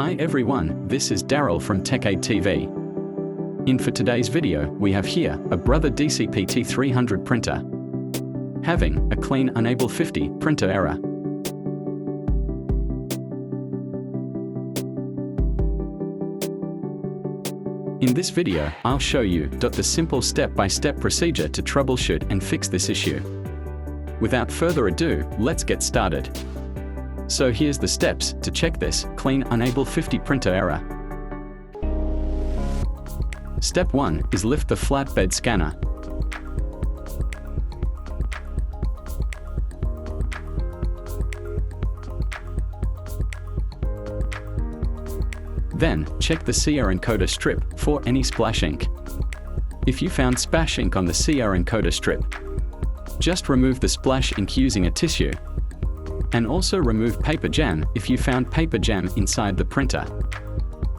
Hi everyone, this is Daryl from TechAid TV. In for today's video, we have here a Brother DCP T300 printer having a clean Unable 50 printer error. In this video, I'll show you the simple step-by-step procedure to troubleshoot and fix this issue. Without further ado, let's get started. So here's the steps to check this clean Unable 50 printer error. Step 1 is lift the flatbed scanner. Then, check the CR encoder strip for any splash ink. If you found splash ink on the CR encoder strip, just remove the splash ink using a tissue. And also remove paper jam if you found paper jam inside the printer.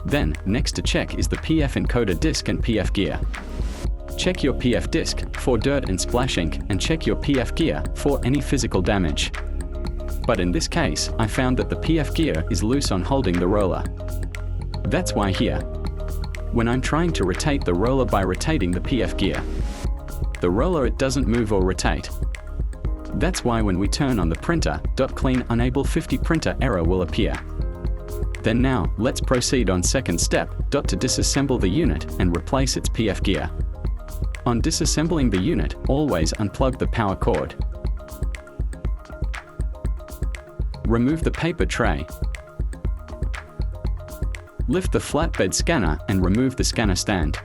Then, next to check is the PF encoder disc and PF gear. Check your PF disc for dirt and splash ink and check your PF gear for any physical damage. But in this case, I found that the PF gear is loose on holding the roller. That's why here, when I'm trying to rotate the roller by rotating the PF gear, the roller it doesn't move or rotate. That's why when we turn on the printer, clean Unable 50 printer error will appear. Then now, let's proceed on second step, to disassemble the unit and replace its PF gear. On disassembling the unit, always unplug the power cord. Remove the paper tray. Lift the flatbed scanner and remove the scanner stand.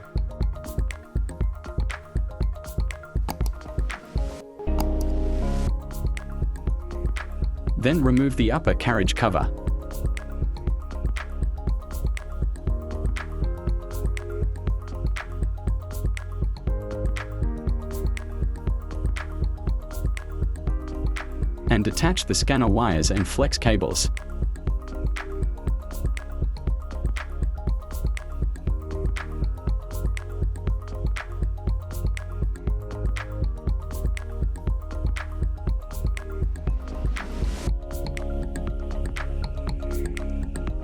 Then remove the upper carriage cover. And detach the scanner wires and flex cables.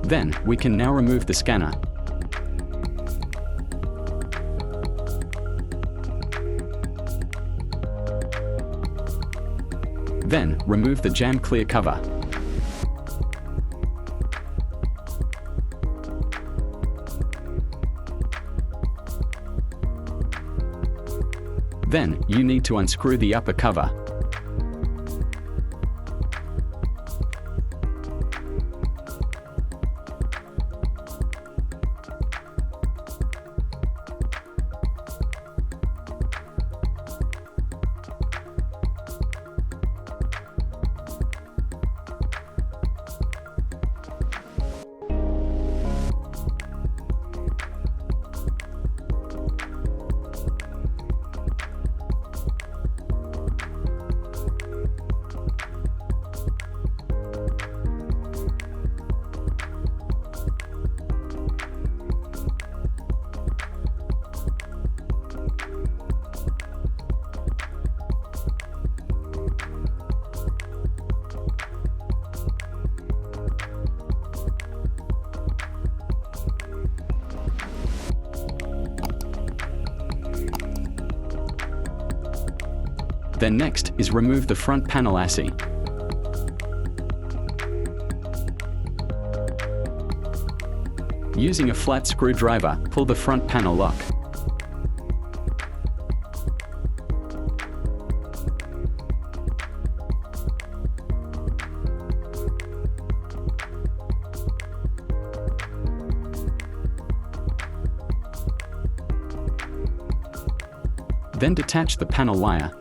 Then, we can now remove the scanner. Then, remove the jam clear cover. Then, you need to unscrew the upper cover. Then next is remove the front panel assy. Using a flat screwdriver, pull the front panel lock. Then detach the panel wire.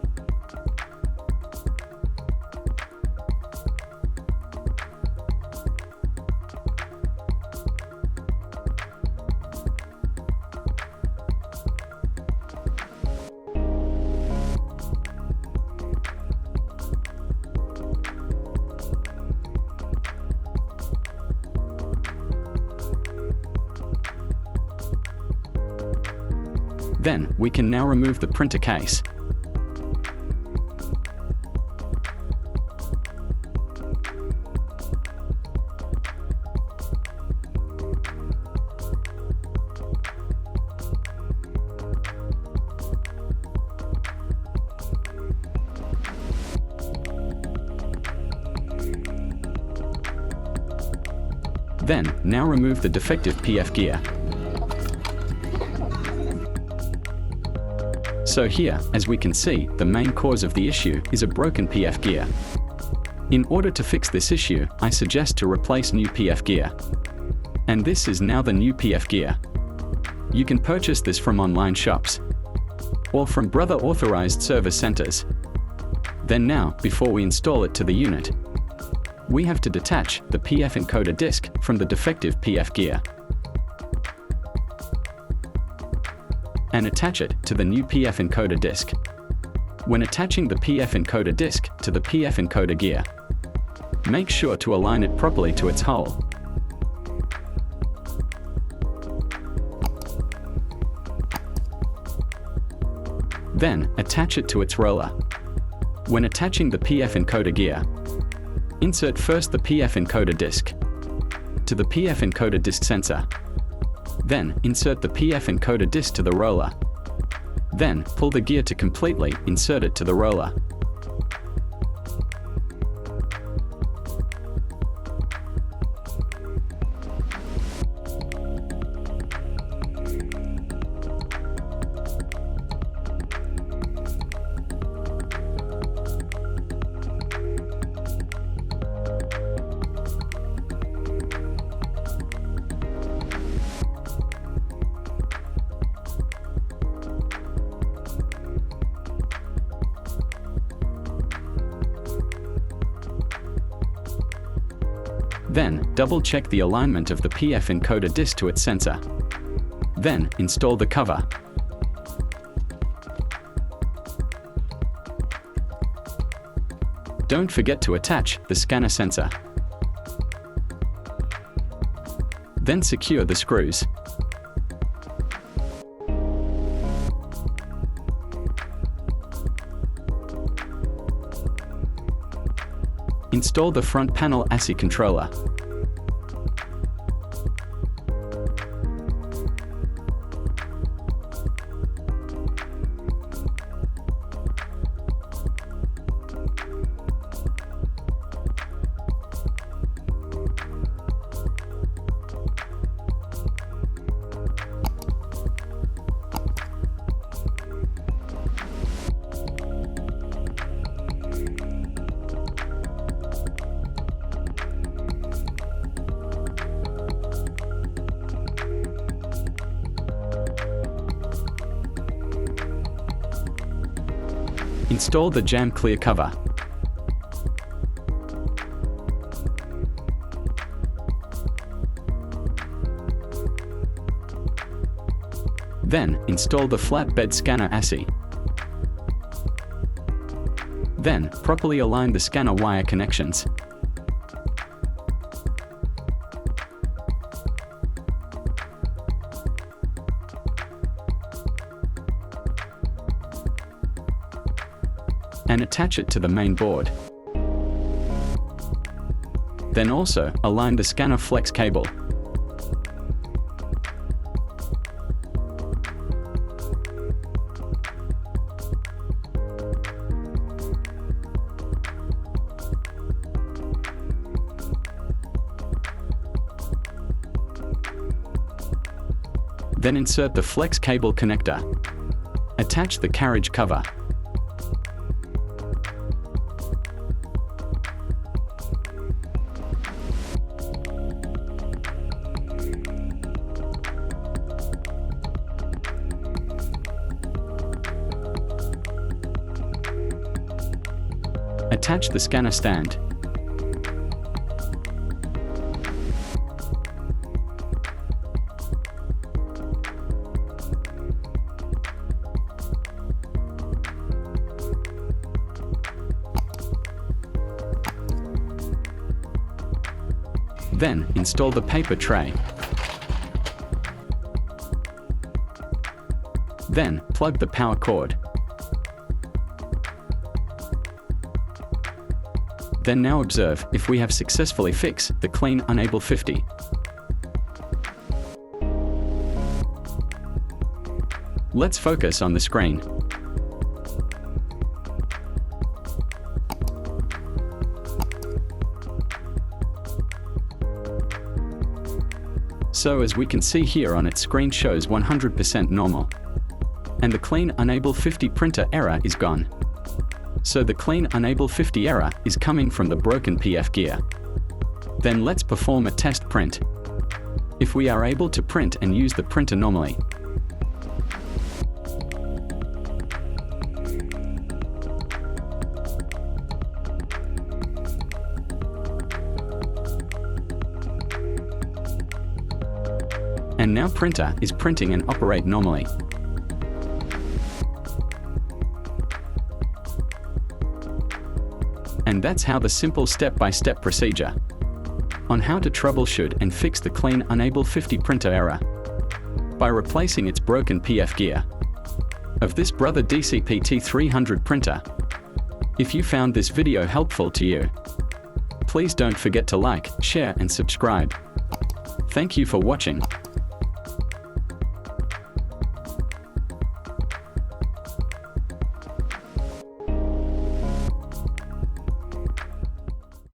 Then, we can now remove the printer case. Then, now remove the defective PF gear. So here, as we can see, the main cause of the issue is a broken PF gear. In order to fix this issue, I suggest to replace new PF gear. And this is now the new PF gear. You can purchase this from online shops or from Brother authorized service centers. Then now, before we install it to the unit, we have to detach the PF encoder disc from the defective PF gear and attach it to the new PF encoder disc. When attaching the PF encoder disc to the PF encoder gear, make sure to align it properly to its hole. Then, attach it to its roller. When attaching the PF encoder gear, insert first the PF encoder disc to the PF encoder disc sensor. Then, insert the PF encoder disc to the roller. Then, pull the gear to completely insert it to the roller. Then, double-check the alignment of the PF encoder disc to its sensor. Then, install the cover. Don't forget to attach the scanner sensor. Then secure the screws. Install the front panel ASI controller. Install the jam clear cover. Then, install the flatbed scanner ASI. Then, properly align the scanner wire connections. And attach it to the main board. Then also, align the scanner flex cable. Then insert the flex cable connector. Attach the carriage cover. Attach the scanner stand. Then, install the paper tray. Then, plug the power cord. Then now observe if we have successfully fixed the clean unable 50. Let's focus on the screen. So as we can see here on its screen shows 100% normal. And the clean unable 50 printer error is gone. So the clean unable 50 error is coming from the broken PF gear. Then let's perform a test print. If we are able to print and use the printer normally. And now printer is printing and operate normally. And that's how the simple step-by-step procedure on how to troubleshoot and fix the clean unable 50 printer error by replacing its broken PF gear of this Brother DCP T300 printer. If you found this video helpful to you, please don't forget to like, share and subscribe. Thank you for watching.